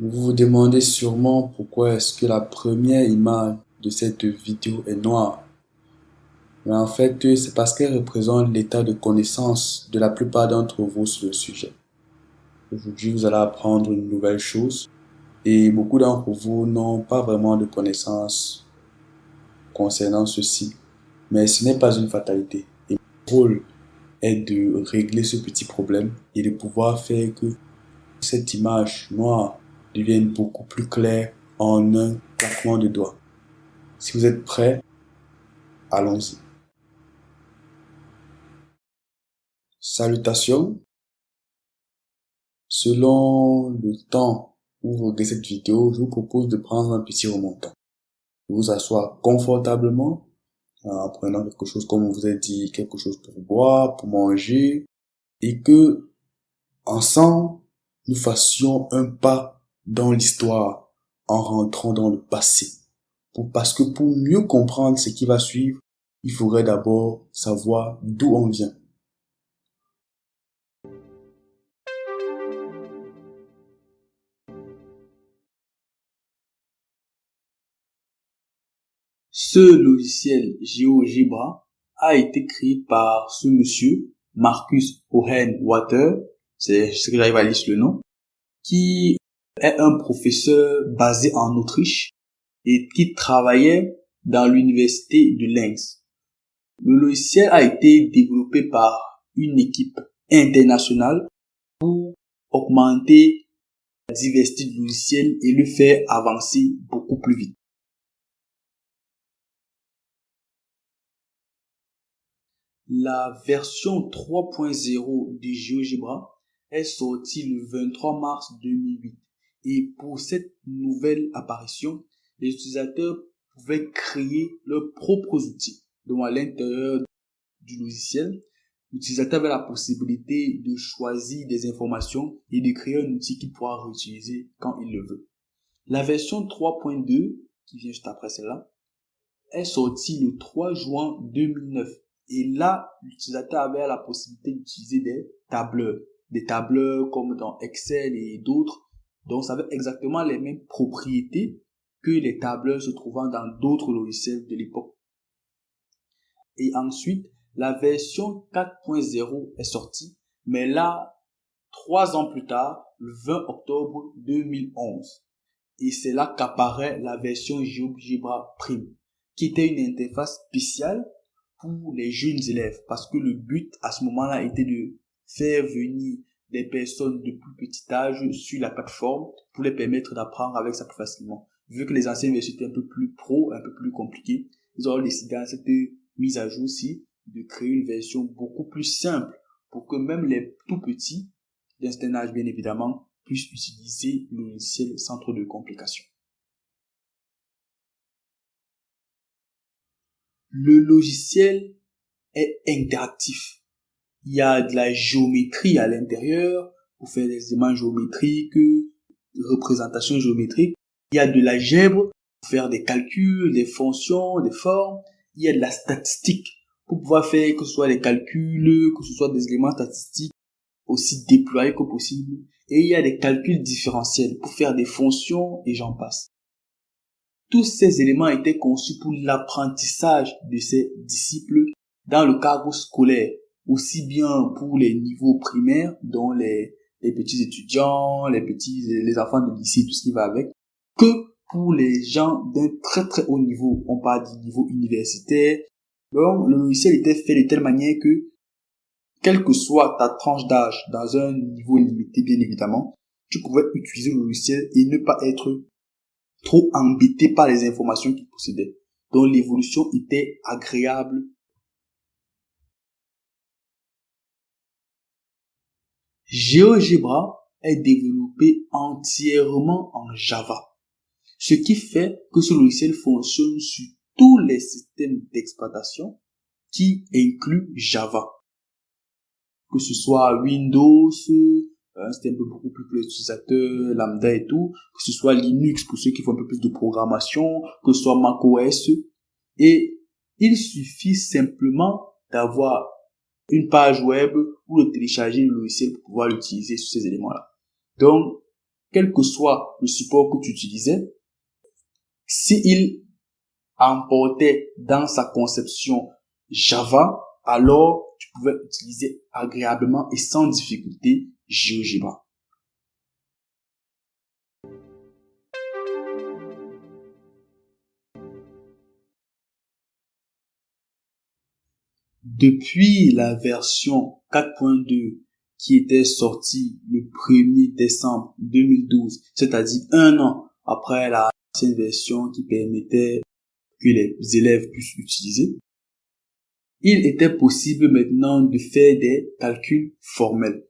Vous vous demandez sûrement pourquoi est-ce que la première image de cette vidéo est noire. Mais en fait, c'est parce qu'elle représente l'état de connaissance de la plupart d'entre vous sur le sujet. Aujourd'hui, vous allez apprendre une nouvelle chose et beaucoup d'entre vous n'ont pas vraiment de connaissances concernant ceci. Mais ce n'est pas une fatalité. Et mon rôle est de régler ce petit problème et de pouvoir faire que cette image noire devienne beaucoup plus claire en un claquement de doigts. Si vous êtes prêts, allons-y. Salutations. Selon le temps où vous regardez cette vidéo, je vous propose de prendre un petit remontant. Vous asseoir confortablement en prenant quelque chose, comme on vous a dit, quelque chose pour boire, pour manger, et que ensemble, nous fassions un pas dans l'histoire en rentrant dans le passé. Parce que pour mieux comprendre ce qui va suivre, il faudrait d'abord savoir d'où on vient. Ce logiciel GeoGebra a été créé par ce monsieur, Marcus Hohenwarter, c'est ce que j'arrive à lire sur le nom, qui est un professeur basé en Autriche et qui travaillait dans l'université de Linz. Le logiciel a été développé par une équipe internationale pour augmenter la diversité du logiciel et le faire avancer beaucoup plus vite. La version 3.0 de GeoGebra est sortie le 23 mars 2008 et pour cette nouvelle apparition, les utilisateurs pouvaient créer leurs propres outils. Donc à l'intérieur du logiciel, l'utilisateur avait la possibilité de choisir des informations et de créer un outil qu'il pourra réutiliser quand il le veut. La version 3.2, qui vient juste après celle-là, est sortie le 3 juin 2009. Et là, l'utilisateur avait la possibilité d'utiliser des tableurs comme dans Excel et d'autres. Donc, ça avait exactement les mêmes propriétés que les tableurs se trouvant dans d'autres logiciels de l'époque. Et ensuite, la version 4.0 est sortie, mais là, 3 ans plus tard, le 20 octobre 2011. Et c'est là qu'apparaît la version GeoGebra Prime, qui était une interface spéciale pour les jeunes élèves, parce que le but à ce moment-là était de faire venir des personnes de plus petit âge sur la plateforme pour les permettre d'apprendre avec ça plus facilement. Vu que les anciennes versions étaient un peu plus pro, un peu plus compliquées, ils ont décidé dans cette mise à jour aussi de créer une version beaucoup plus simple pour que même les tout petits, d'un certain âge bien évidemment, puissent utiliser le logiciel sans trop de complications. Le logiciel est interactif. Il y a de la géométrie à l'intérieur pour faire des éléments géométriques, représentations géométriques. Il y a de l'algèbre pour faire des calculs, des fonctions, des formes. Il y a de la statistique pour pouvoir faire que ce soit des calculs, que ce soit des éléments statistiques aussi déployés que possible. Et il y a des calculs différentiels pour faire des fonctions et j'en passe. Tous ces éléments étaient conçus pour l'apprentissage de ces disciples dans le cadre scolaire, aussi bien pour les niveaux primaires, dont les petits étudiants, les enfants de lycée, tout ce qui va avec, que pour les gens d'un très très haut niveau. On parle du niveau universitaire. Donc, le logiciel était fait de telle manière que, quelle que soit ta tranche d'âge, dans un niveau limité bien évidemment, tu pouvais utiliser le logiciel et ne pas être trop embêté par les informations qu'il possédait. Donc l'évolution était agréable. GeoGebra est développé entièrement en Java, ce qui fait que ce logiciel fonctionne sur tous les systèmes d'exploitation qui incluent Java. Que ce soit Windows, un système beaucoup plus pour les utilisateurs lambda et tout, que ce soit Linux pour ceux qui font un peu plus de programmation, que ce soit macOS. Et il suffit simplement d'avoir une page web ou de télécharger le logiciel pour pouvoir l'utiliser sur ces éléments-là. Donc, quel que soit le support que tu utilisais, s'il emportait dans sa conception Java, alors tu pouvais utiliser agréablement et sans difficulté GeoGebra. Depuis la version 4.2 qui était sortie le 1er décembre 2012, c'est-à-dire un an après la ancienne version qui permettait que les élèves puissent l'utiliser, il était possible maintenant de faire des calculs formels.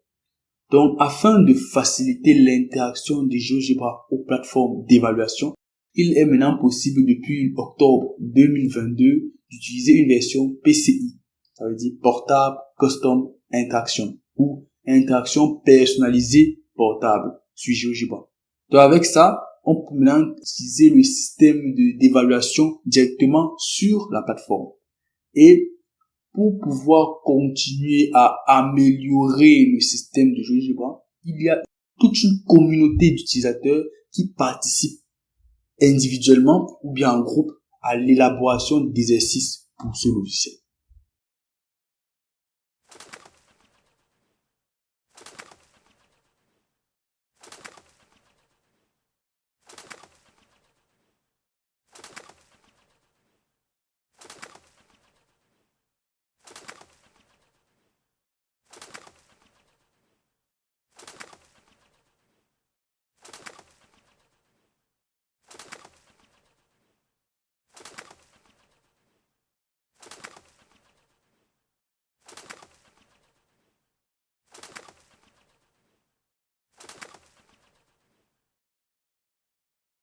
Donc, afin de faciliter l'interaction des GeoGebra aux plateformes d'évaluation, il est maintenant possible depuis octobre 2022 d'utiliser une version PCI. Ça veut dire Portable Custom Interaction ou interaction personnalisée portable sur GeoGebra. Donc avec ça, on peut maintenant utiliser le système d'évaluation directement sur la plateforme. Et pour pouvoir continuer à améliorer le système de GeoGebra, il y a toute une communauté d'utilisateurs qui participent individuellement ou bien en groupe à l'élaboration d'exercices pour ce logiciel.